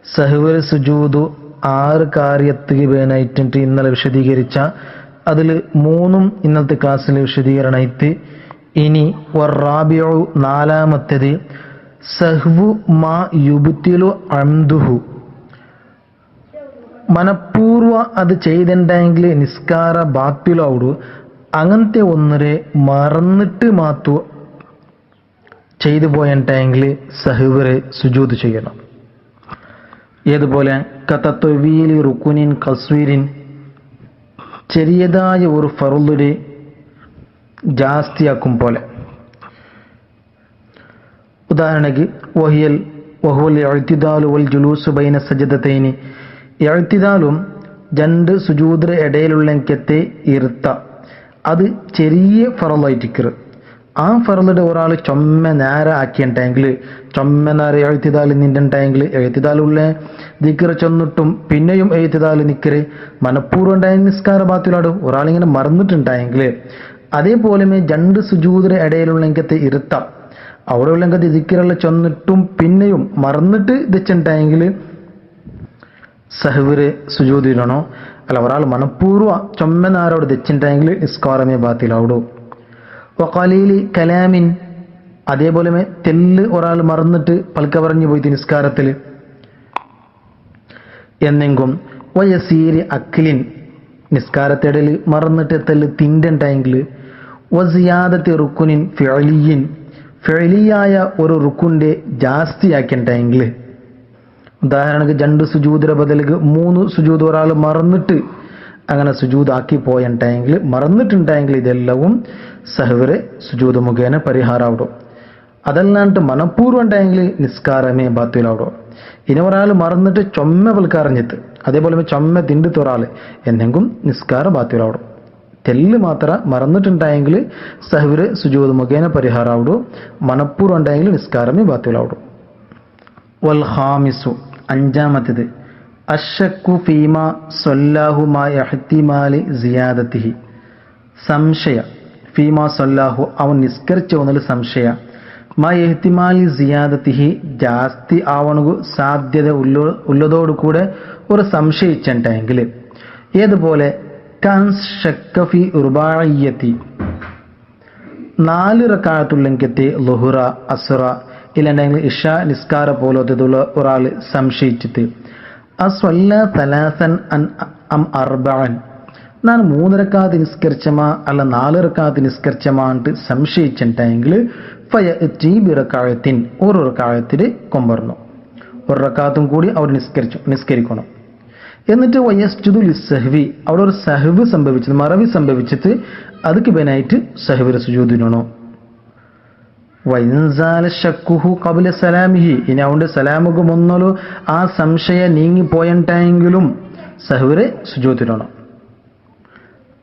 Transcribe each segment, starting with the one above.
സഹ്വ സുജൂദു 6 കാര്യത്തിക്ക് വേനായിട്ടുണ്ട് ഇന്നലെ വിശദീകരിച്ച അതിൽ 3 ഇന്നത്തെ ക്ലാസ്സിൽ വിശദീകരണമായിട്ട്. ഇനി വറാബിഉ 4-മത്തേത് സഹ്വു മാ യുബ്തിലു അംദുഹു, മനഃപൂർവ്വ അത് ചെയ്തിട്ടുണ്ടെങ്കിൽ നിസ്കാര ബാത്തിലാവുടു. അങ്ങനത്തെ ഒന്നരെ മറന്നിട്ട് മാത്തു ചെയ്തു പോയിട്ടുണ്ടെങ്കിൽ സഹ്വരെ സുജൂദ് ചെയ്യണം. ഏതുപോലെ കതത്വീലി റുക്കുനിൻ കസ്വീരിൻ, ചെറിയതായ ഒരു ഫർളിനെ ജാസ്തിയാക്കും പോലെ. ഉദാഹരണക്ക് വഹുവൽ ഇഅ്തിദാലു വൽ ജുലൂസു ബൈന സജദതൈനി, ഇഅ്തിദാലും 2 സുജൂദിന് ഇടയിലുള്ളക്കത്തെ ഇരുത്ത അത് ചെറിയ ഫർളായിട്ടിക്കറ്. ആ ഫർളിടെ ഒരാൾ ചൊമ്മ നേരെ ആക്കിയിട്ടുണ്ടെങ്കിൽ, ചൊമ്മ നേരെ എഴുത്തിതാൽ നിന്നിട്ടുണ്ടെങ്കിൽ എഴുത്തിതാലുള്ള ദിക്കറ് ചെന്നിട്ടും പിന്നെയും എഴുത്തിതാൽ നിക്കറ് മനഃപൂർവ്വം ഉണ്ടായ നിസ്കാര ബാത്തിലാടും. ഒരാളിങ്ങനെ മറന്നിട്ടുണ്ടായെങ്കിൽ അതേപോലെ 2 സുജൂദിന് ഇടയിലുള്ളക്കത്തെ ഇരുത്ത അവിടെ ഉള്ളങ്കത്തെ ദിക്കറുള്ള ചെന്നിട്ടും പിന്നെയും മറന്നിട്ട് വെച്ചിട്ടുണ്ടെങ്കിൽ സഹ്വരെ സുജൂദിനോ. അല്ല, ഒരാൾ മനഃപൂർവ്വ ചൊമ്മ നേരോട് തെച്ചിട്ടുണ്ടെങ്കിൽ നിസ്കാരമേ ബാത്തിലാവിടും. വഖലീലി കലാമിൻ, അതേപോലെ തെല്ല് ഒരാൾ മറന്നിട്ട് പൽക്ക പറഞ്ഞു പോയി നിസ്കാരത്തിൽ എന്നെങ്കും. വയസീരി അഖിലിൻ, നിസ്കാരത്തിടയിൽ മറന്നിട്ട് തെല്ല് തിണ്ടുണ്ടെങ്കിൽ. വസിയാദത്തി റുക്കുനിൻ ഫിഅലിയിൻ, ഫിഅലിയായ ഒരു റുക്കുൻ്റെ ജാസ്തിയാക്കിയിട്ടുണ്ടെങ്കിൽ. ഉദാഹരണക്ക് 2 സുജൂദിന് ബദലിക്ക് 3 സുജൂദ് ഒരാൾ മറന്നിട്ട് അങ്ങനെ സുജൂദാക്കി പോയിട്ടുണ്ടെങ്കിൽ, മറന്നിട്ടുണ്ടെങ്കിൽ ഇതെല്ലാവും സഹ്വരെ സുജൂദ് മുഖേന പരിഹാരമാവിടും. അതല്ലാണ്ട് മനഃപൂർവ്വം ഉണ്ടെങ്കിൽ നിസ്കാരമേ ബാത്തിലാവിടും. ഇനി ഒരാൾ മറന്നിട്ട് ചൊമ്മ പൽക്കറിഞ്ഞിട്ട് അതേപോലെ ചൊമ്മ തിണ്ടിത്ത് ഒരാൾ എന്നെങ്കും നിസ്കാര ബാത്തിലാവിടും. തെല്ല് മാത്രം മറന്നിട്ടുണ്ടെങ്കിൽ സഹ്വരെ സുജൂദ് മുഖേന പരിഹാരമാവിടും. മനഃപൂർവ്വം ഉണ്ടെങ്കിൽ നിസ്കാരമേ ബാത്തിലാവിടും. വൽ ഖാമിസു 5-മത്തേത് അശ്ശക്കു ഫീമ സൊല്ലാഹു മാ ഇഹ്തിമാലി സിയാദത്തിഹി, സംശയ. ഫീമ സൊല്ലാഹു, അവൻ നിസ്കരിച്ച ഒന്നിൽ സംശയ. മാ ഇഹ്തിമാലി സിയാദത്തിഹി, ജാസ്തി ആവണു സാധ്യത ഉള്ളതോടുകൂടെ ഒരു സംശയിച്ചിട്ടുണ്ടെങ്കിൽ. ഏതുപോലെ കൻശക്ക ഫി റുബാഇയ്യത്തി, 4 റക്അത്തുള്ളങ്കത്തെ ളുഹ്റ അസ്റ ഇല്ലെങ്കിൽ ഇഷ നിസ്കാര പോലത്തുള്ള ഒരാൾ സംശയിച്ചിട്ട് അസ്വല്ല തലാസൻ അം അർബഅൻ, ഞാൻ 3 റക്അത്ത് നിസ്കരിച്ചമാ അല്ല 4 റക്അത്ത് നിസ്കരിച്ചമാണ്ട് സംശയിച്ചിട്ടുണ്ടെങ്കിൽ ഫയഅതി ബിറകഅത്തിൻ, ഒരു റക്അത്തിന് കൊമ്പറന്നു, ഒരു റക്അത്തും കൂടി അവർ നിസ്കരിക്കണം. എന്നിട്ട് വയസ്ജുദു ലിസ്സഹ്വി, അവിടെ ഒരു സഹ്വ് സംഭവിച്ചത്, മറവി സംഭവിച്ചിട്ട് അതുക്ക് ബനായിട്ട് സഹ്വരെ സുജൂദിനോ. വൈൻസാല ശക്കുഹു ഖബ്ല സലാമിഹി, ഇനി അവന്റെ സലാമുക്ക് മുന്നോലു ആ സംശയം നീങ്ങിപ്പോയെങ്കിലും സഹ്വരെ സുജൂദിനോ.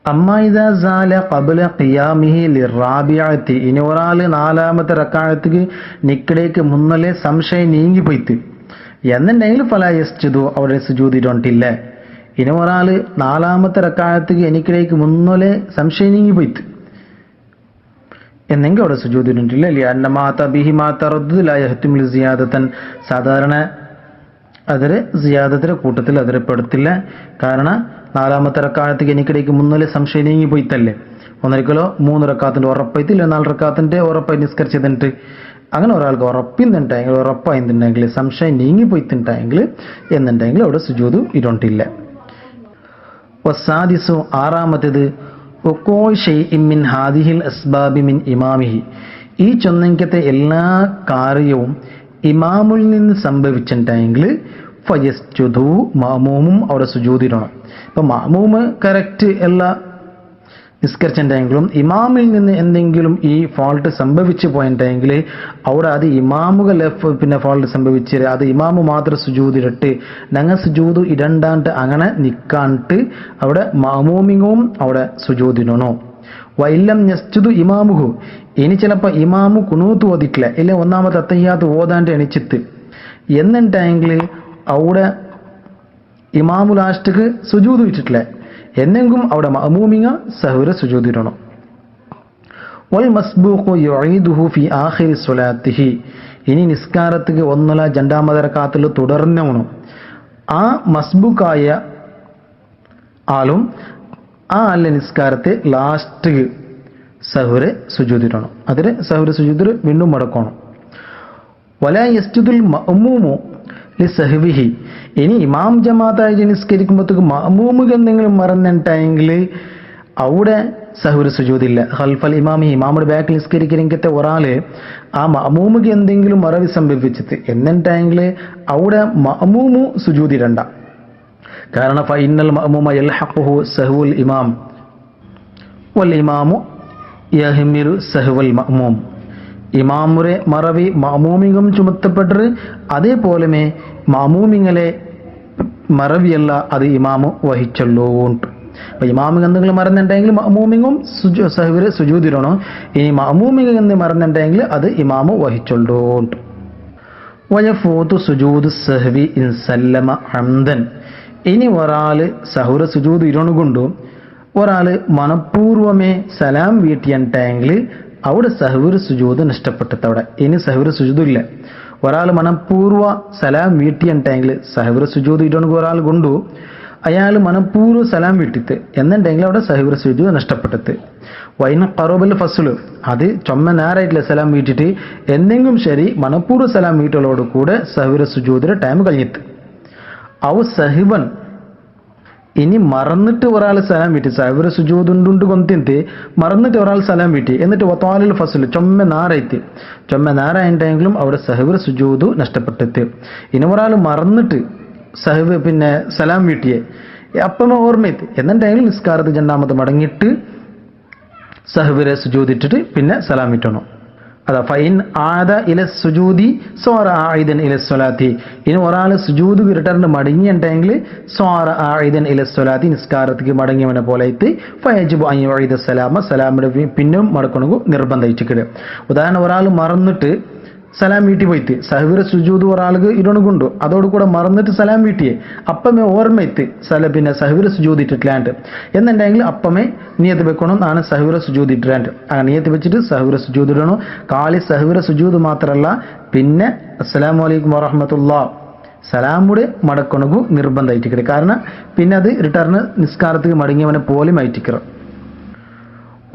അമ്മാ ഇദാ സാല ഖബ്ല ഖിയാമിഹി ലിറാബിഅത്തി, ഇനി ഒരാൾ 4-മത്തെ റക്അത്തിക്ക് നിക്കടേക്ക് മുന്നലേ സംശയം നീങ്ങിപ്പോയിട്ട് എന്നുണ്ടെങ്കിൽ ഫലാ യസ്ജുദു, അവിടെ സുജൂദിട്ടില്ല. ഇനി ഒരാൾ 4-മത്തെ റക്അത്തിക്ക് എനിക്കിടേക്ക് മുന്നോലെ സംശയം നീങ്ങിപ്പോയിട്ട് എന്നെങ്കിൽ അവിടെ സുജൂദിട്ടില്ല. സാധാരണ അതിരെ സിയാദത്തിന്റെ കൂട്ടത്തിൽ അതിരെ പെടുത്തില്ല. കാരണം 4-മത്തെ റക്അത്തിക്ക് എനിക്കിടേക്ക് മുന്നോലെ സംശയം നീങ്ങിപ്പോയിട്ടല്ലേ. ഒന്നരിക്കലോ 3 റക്അത്തിന്റെ ഉറപ്പായിട്ടില്ല, 4 റക്അത്തിന്റെ ഉറപ്പായി നിസ്കരിച്ചതിട്ട് അങ്ങനെ ഒരാൾക്ക് ഉറപ്പായിട്ടുണ്ടെങ്കിൽ സംശയം നീങ്ങിപ്പോയിട്ടുണ്ടെങ്കിൽ എന്നുണ്ടെങ്കിൽ അവിടെ സുജൂദ് ഇടണ്ടില്ല. വസാദിസു 6-മത്തേത് മിൻ ഹാദിഹിൽ അസ്ബാബി മിൻ ഇമാമിഹി, ഈ ചൊന്നങ്കത്തെ എല്ലാ കാര്യവും ഇമാമുൽ നിന്ന് സംഭവിച്ചിട്ടുണ്ടെങ്കിൽ ഫയസ്ജുദു, മാമൂമും അവിടെ സുജൂദിടണം. ഇപ്പൊ മാമൂമ് കറക്റ്റ് എല്ലാ നിസ്കരിച്ചിട്ടുണ്ടെങ്കിലും ഇമാമിൽ നിന്ന് എന്തെങ്കിലും ഈ ഫോൾട്ട് സംഭവിച്ചു പോയിട്ടുണ്ടെങ്കിൽ അവിടെ അത് ഇമാമുകൾ ഫോൾട്ട് സംഭവിച്ചിട്ട് അത് ഇമാമു മാത്രം സുജൂദിട്ട് ഞങ്ങൾ സുജൂദ് ഇടണ്ടാണ്ട് അങ്ങനെ നിക്കാണ്ട് അവിടെ മാമൂമിങ്ങും അവിടെ സുജൂദിനോ. വൈല്ലം യസ്ജുദു ഇമാമുഹു, ഇനി ചിലപ്പോൾ ഇമാമു കുനൂത്ത് ഓതിട്ടില്ല, ഇല്ല 1-മത്തെ അത്തഹിയ്യാത്ത് ഓതാണ്ട് എണിച്ചിട്ട് എന്നുണ്ടെങ്കിൽ അവിടെ ഇമാമു ലാസ്റ്റ്ക്ക് സുജൂദ് വെച്ചിട്ടില്ല എന്നെങ്കും അവിടെ മഅമൂമിങ്ങ സഹ്വരെ സുജൂദിടണം. വൽ മസ്ബൂഖു യുഈദുഹു ഫി ആഖിരി സ്വലാത്തിഹി, ഇനി നിസ്കാരത്തിക്ക് 1 2-മത്തെ റക്അത്തിൽ തുടർന്നവണു ആ മസ്ബൂക്കായ ആളും ആ ആളിലെ നിസ്കാരത്തെ ലാസ്റ്റ് സഹുരെ സുജൂദിടണം. അതിന് സഹുരെ സുജൂദിൽ വീണ്ടും മടക്കണം. വലാ യസ്ജുദുൽ മഅ്മൂമു ലിസഹ്വിഹി. ഇനി ഇമാം ജമാഅത്തായി നിസ്കരിക്കുമ്പോഴത്തേക്ക് മഅ്മൂമുക്ക് എന്തെങ്കിലും മറന്നിട്ടെങ്കിൽ അവിടെ സഹുര സുജൂദില്ല. ഖൽഫൽ ഇമാമി, ഇമാമുടെ ബാക്കിൽ നിസ്കരിക്കരങ്കത്തെ ഒരാള് ആ മഅ്മൂമുക്ക് എന്തെങ്കിലും മറവി സംഭവിച്ചിട്ട് എന്നിട്ടെങ്കിൽ അവിടെ മഅ്മൂമു സുജൂദിടണ്ട. കാരണം ഫഇന്നൽ മഅ്മൂമ യൽഹഖുഹു സഹ്വുൽ ഇമാം വൽ ഇമാമു യഹ്മിലു സഹ്വൽ മഅ്മൂം. ഇമാമുരെ മറവി മഅ്മൂമികം ചുമത്തപ്പെട്ടത്, അതേപോലെ മഅ്മൂമിങ്ങളെ മറവിയല്ല അത് ഇമാമു വഹിച്ചല്ലോണ്ട്. അപ്പൊ ഇമാമിക എന്തെങ്കിലും മറന്നിട്ടുണ്ടെങ്കിൽ മഅ്മൂമിങ്ങും സഹ്വില് സുജൂദിടണം. ഇനി മഅ്മൂമിക എന്ന് മറന്നിട്ടുണ്ടെങ്കിൽ അത് ഇമാമു വഹിച്ചല്ലോണ്ട്. വയഫൂതു സുജൂദു സഹ്വി ഇൻ സല്ലമ ഹംദൻ. ഇനി ഒരാള് സഹുര സുജൂദ് ഇരണുകൊണ്ടു ഒരാള് മനഃപൂർവമേ സലാം വീട്ടിയെങ്കിൽ അവിടെ സഹുര സുജൂദ് നഷ്ടപ്പെട്ടത്. അവിടെ ഇനി സഹുര സുജൂദ് ഇല്ല. ഒരാൾ മനഃപൂർവ്വ സലാം വീട്ടിയെങ്കിൽ സഹുര സുജൂദ് ഇരണുക ഒരാൾ കൊണ്ടു അയാൾ മനഃപൂർവ്വ സലാം വീട്ടിത്ത് എന്നുണ്ടെങ്കിൽ അവിടെ സഹുര സുജൂദ് നഷ്ടപ്പെട്ടത്. വൈന ഖറബൽ ഫസ്ലു, അത് ചൊമ്മ നേരായിട്ടില്ല സലാം വീട്ടിട്ട് എന്തെങ്കിലും ശരി മനഃപൂർവ്വ സലാം വീട്ടലോട് കൂടെ സഹുര സുജൂദിന്റെ ടൈം കഴിഞ്ഞിട്ട്. അവ സഹിബൻ, ഇനി മറന്നിട്ട് ഒരാൾ സലാം വീട്ടി സഹുര സുജൂദുണ്ട് കൊന്തിന്ത് മറന്നിട്ട് ഒരാൾ സലാം വീട്ടി എന്നിട്ട് വത്താലിൽ ഫസ്ലു ചൊമ്മ നാരായിട്ട് ചൊമ്മ നാരായിട്ടെങ്കിലും അവിടെ സഹുര സുജൂദ് നഷ്ടപ്പെട്ടത്. ഇനി ഒരാൾ മറന്നിട്ട് സലാം വീട്ടിയെ അപ്പമ ഓർമ്മയെത്തി എന്നിട്ടെങ്കിൽ നിസ്കാരത്ത് രണ്ടാമത് മടങ്ങിയിട്ട് സഹുവിരെ സുജൂദിട്ടിട്ട് പിന്നെ സലാം വീട്ടണം. അതാ ഫൈൻ ആദ ഇല സുജൂദി സ്വാറ ആയിദൻ ഇല സ്വലാത്തി. ഇനി ഒരാൾ സുജൂദ് വിരട്ടറിന് മടങ്ങിയിട്ടുണ്ടെങ്കിൽ സ്വാറ ആയിദൻ ഇല സ്വലാത്തി, നിസ്കാരത്തേക്ക് മടങ്ങിയവനെ പോലെ എത്തി ഫയജിബു അൻ യുഈദ സലാമ, സലാമിന്റെ പിന്നും മടക്കണു നിർബന്ധിച്ചിട്ട്. ഉദാഹരണം ഒരാൾ മറന്നിട്ട് സലാം വീട്ടി പോയിട്ട് സഹുര സുജൂദ് ഒരാൾക്ക് ഇരണുകൊണ്ടു അതോടുകൂടെ മറന്നിട്ട് സലാം വീട്ടിയെ അപ്പമേ ഓർമ്മയെത്തി പിന്നെ സഹുര സുജൂദ് ഇട്ടിട്ടില്ലാണ്ട് എന്നുണ്ടെങ്കിൽ അപ്പമേ നിയത്ത് വെക്കണം ആണ് സഹുര സുജൂദ് ഇട്ടില്ലാണ്ട്. ആ നിയത്ത് വെച്ചിട്ട് സഹുര സുജൂദ് ഇടണം. കാലി സഹുര സുജൂദ് മാത്രമല്ല പിന്നെ അസ്സലാമു അലൈക്കും വറഹ്മത്തുള്ളാഹ് സലാമുടെ മടക്കണകു നിർബന്ധമായിട്ടിക്കറ്. കാരണം പിന്നെ അത് റിട്ടേൺ നിസ്കാരത്തിൽ മടങ്ങിയവനെ പോലും ആയിട്ടിക്കറ്.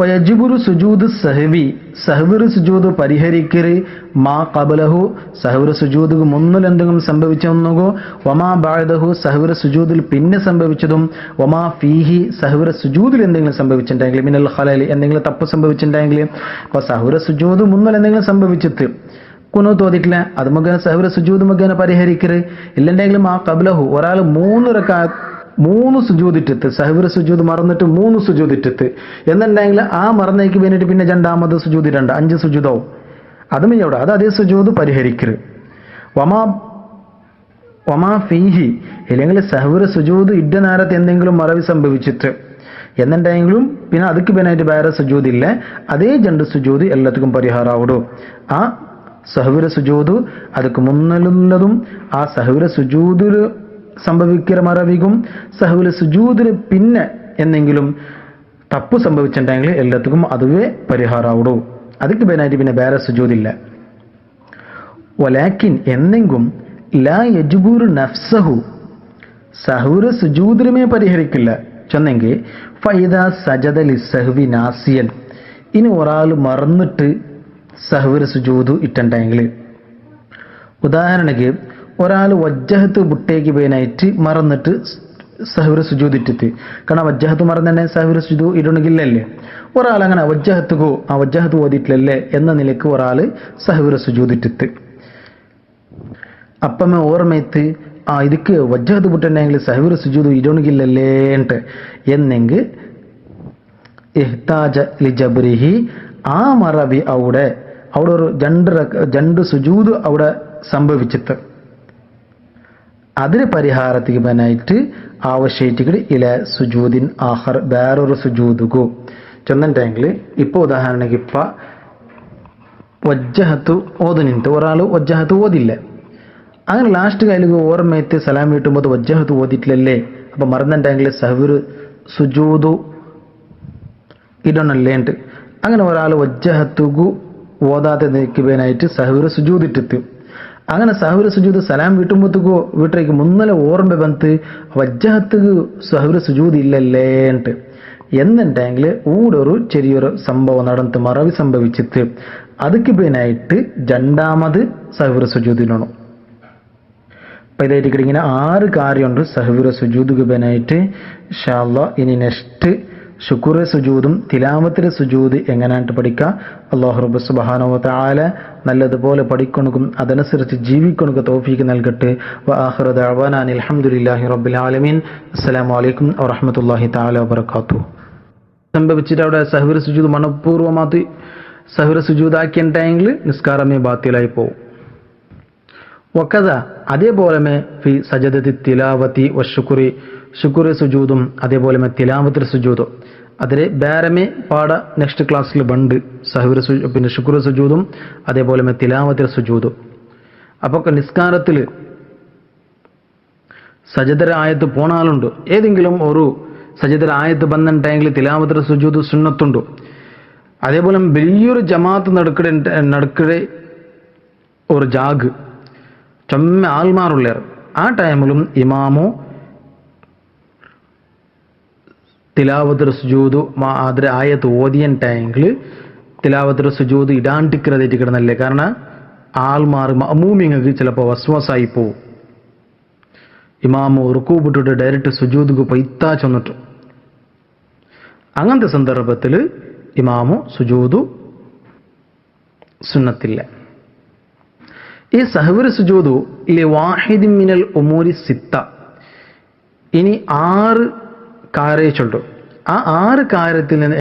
വയജിബുറു സുജൂദ് സഹവി, സഹ്വിറ് സുജൂദ് പരിഹരിക്കര് മാ ഖബലഹു, സഹ്വിറ് സുജൂദ് മുന്നിൽ എന്തെങ്കിലും സംഭവിച്ചെന്നുകോ വമാ ബഅദഹു, സഹ്വിറ് സുജൂദിൽ പിന്നെ സംഭവിച്ചതും വമാ ഫീഹി, സഹ്വിറ് സുജൂദിൽ എന്തെങ്കിലും സംഭവിച്ചിട്ടുണ്ടെങ്കിൽ മിനൽ ഖലൽ എന്തെങ്കിലും തപ്പ് സംഭവിച്ചിട്ടുണ്ടെങ്കിൽ അപ്പൊ സഹ്വിറ് സുജൂദ് മുന്നിൽ എന്തെങ്കിലും സംഭവിച്ചിട്ട് കുനൂത്ത് ഓതിട്ടില്ല അത് മുഖേന സഹ്വിറ് സുജൂദ് മുഖേന പരിഹരിക്കര്. ഇല്ലെങ്കിലും ആ ഖബലഹു ഒരാൾ 3 സുജൂദിറ്റത്ത് സഹ്വിറ് സുജൂദ് മറന്നിട്ട് 3 സുജൂദിറ്റത്ത് എന്നുണ്ടെങ്കിൽ ആ മറന്നേക്ക് വേണ്ടിയിട്ട് പിന്നെ രണ്ടാമത് സുജൂദ് 5 സുജൂദാവും. അതും എവിടെ അത് അതേ സുജൂദ് പരിഹരിക്കരുത്. വമാ ഫീഹി, ഇല്ലെങ്കിൽ സഹ്വിറ് സുജൂദ് ഇഡ നേരത്തെ എന്തെങ്കിലും മറവി സംഭവിച്ചിട്ട് എന്നുണ്ടെങ്കിലും പിന്നെ അതുക്ക് പിന്നായിട്ട് വേറെ സുജൂദ് ഇല്ല, അതേ 2 സുജൂദ് എല്ലാത്തിനും പരിഹാരമാവിടും. ആ സഹ്വിറ് സുജൂദ് അതുക്ക് മുന്നിലുള്ളതും ആ സഹ്വിറ് സുജൂദിൽ സംഭവിക്കുന്ന മറവിക്കും സഹ്വില് സുജൂദിന് പിന്നെ എന്തെങ്കിലും തപ്പ് സംഭവിച്ചിട്ടുണ്ടെങ്കിൽ എല്ലാത്തിനും അതുവേ പരിഹാരമാവിടൂ. അതിക്ക് പേനായിട്ട് പിന്നെ വേറെ സുജൂദില്ല. വലാക്കിൻ എന്നെങ്കും ലാ യജ്ബുറു നഫ്സഹു, സഹ്വിറ് സുജൂദിനുമേ പരിഹരിക്കില്ല ചെന്നെങ്കിൽ ഫൈദാ സജദ ലിസ്സഹ്വി നാസിയൻ. ഇനി ഒരാൾ മറന്നിട്ട് സഹ്വിറ് സുജൂദ് ഇട്ടുണ്ടെങ്കിൽ ഉദാഹരണക്ക് ഒരാൾ വജ്ജഹത്ത് ബുട്ടേക്ക് പോയനായിട്ട് മറന്നിട്ട് സഹ്വിറ് സുജൂദ് ഇട്ടിട്ട്, കാരണം വജ്ജഹത്ത് മറന്നെ സഹ്വിറ് സുജൂദ് ഇടണമെങ്കിലല്ലേ. ഒരാൾ അങ്ങനെ വജ്ജഹത്തുകോ ആ വജ്ജഹത്ത് ഓതിയിട്ടില്ലല്ലേ എന്ന നിലക്ക് ഒരാൾ സഹ്വിറ് സുജൂദ് ഇട്ടിട്ട് അപ്പമേ ഓർമ്മയത്ത് ഇതിക്ക് വജ്ജഹത്ത് ബുട്ടുണ്ടെങ്കിൽ സഹ്വിറ് സുജൂദ് ഇടണമെങ്കിലല്ലേ എന്നെങ്കിൽ ഇഹ്താജ ലിജബ്രിഹി, ആ മറവി അവിടെ ഒരു 2 സുജൂദ് അവിടെ സംഭവിച്ചിട്ട് അതിന് പരിഹാരത്തിന് പനായിട്ട് ആവശ്യമായിട്ട് ഇല സുജൂദിൻ ആഹർ വേറൊരു സുജൂദുകു ചെന്നിട്ടെങ്കിൽ ഇപ്പോൾ ഉദാഹരണക്ക് ഇപ്പ വജ്ജഹത്ത് ഓതുനിട്ട് ഒരാൾ വജ്ജഹത്ത് ഓതില്ല, അങ്ങനെ ലാസ്റ്റ് കയ്യിലേക്ക് ഓർമ്മയത്ത് സലാം വീട്ടുമ്പോൾ വജ്ജഹത്ത് ഓതിട്ടില്ലല്ലേ, അപ്പൊ മറന്നിട്ടെങ്കിൽ സഹ്വിറ് സുജൂദു ഇടണല്ലേണ്ട്. അങ്ങനെ ഒരാൾ വജ്ജഹത്തുകു ഓതാതെ നിൽക്കുവാനായിട്ട് സഹ്വിറ് സുജൂദ് ഇട്ടിട്ട് അങ്ങനെ സഹുര സുജൂദ് സലാം വീട്ടേക്ക് മുന്നലെ ഓർമ്മ ബന്ത് വജ്ജഹത്തുക്ക് സഹുര സുജൂദ് ഇല്ലല്ലേണ്ട് എന്നുണ്ടെങ്കിൽ ഊടൊരു ചെറിയൊരു സംഭവം നടന്ന് മറവി സംഭവിച്ചിട്ട് അതുക്ക് പിന്നായിട്ട് രണ്ടാമത് സഹുര സുജൂദിനാണ്. അപ്പൊ ഇതായിട്ട് ഇങ്ങനെ 6 കാര്യമുണ്ട് സഹുര സുജൂദ് പിന്നായിട്ട്. ഇൻഷാ അല്ലാഹ് ഇനി നെക്സ്റ്റ് ശുക്ർ സുജൂദും തിലാവത്തിലെ സുജൂദ് എങ്ങനെയായിട്ട് പഠിക്കുക. അല്ലാഹു റബ്ബ് സുബ്ഹാനഹു വ തആല നല്ലതുപോലെ പഠിക്കണക്കും അതനുസരിച്ച് ജീവിക്കണക്ക് തൗഫീഖ് നൽകട്ടെ. വ ആഖിറു ദഅവാനാ അൽഹംദുലില്ലാഹി റബ്ബിൽ ആലമീൻ. അസ്സലാമു അലൈക്കും വറഹ്മത്തുള്ളാഹി തആല വബറകാതുഹു. സംഭവിച്ചിട്ട് അവിടെ സഹുര സുജൂദ് മനഃപൂർവ്വമായിട്ട് സഹുര സുജൂദാക്കിയിട്ടുണ്ടെങ്കിൽ നിസ്കാരമേ ബാത്തിലായി പോകും. വക്കദ അതേപോലെ ഫി സജദത്തി തിലാവത്തി വശുക്രി ശുക്ർ സുജൂദും അതേപോലെ തിലാവത്തിൽ സുജൂദും അതിൽ ബേരമേ പാട നെക്സ്റ്റ് ക്ലാസ്സിൽ ബണ്ട് സഹുര പിന്നെ ശുക്ർ സുജൂദും അതേപോലെ തിലാവത്തിൽ സുജൂദും. അപ്പോൾ നിസ്കാരത്തിൽ സജദര ആയത്ത് പോണാലുണ്ട് ഏതെങ്കിലും ഒരു സജദര ആയത്ത് ബന്നിട്ടെങ്കിൽ തിലാവത്തിൽ സുജൂദ് സുന്നത്തുണ്ട്. അതേപോലെ വലിയൊരു ജമാഅത്ത് നടക്കടെ ഒരു ജാഗ് ചൊമ്മ ആൾമാറുള്ള ആ ടൈമിലും ഇമാമോ തിലാവത്തുൽ സുജൂദ് അതിൽ ആയത്ത് ഓതിയൻ ടൈമിൽ തിലാവത്തുൽ സുജൂദ് ഇടാണ്ടിக்கிறതായിട്ട് കിടന്നല്ലേ. കാരണം ആൾമാർ മഅമൂമിങ്ങൾക്ക് ചിലപ്പോൾ വസ്വാസായി പോവും. ഇമാമു റുക്കൂ വിട്ടിട്ട് ഡയറക്റ്റ് സുജൂദ്ക്ക് പൈത്താ ചെന്നിട്ടു. അങ്ങനത്തെ സന്ദർഭത്തിൽ ഇമാമു സുജൂദു സുന്നത്തില്ല. ഈ സഹ്വർ സുജൂദു ലിവാഹിദിൻ മിനൽ ഉമൂരി സിത്ത ഇനി 6 കാര്യമുണ്ട്. ആ 6 കാര്യത്തിൽ നിന്ന്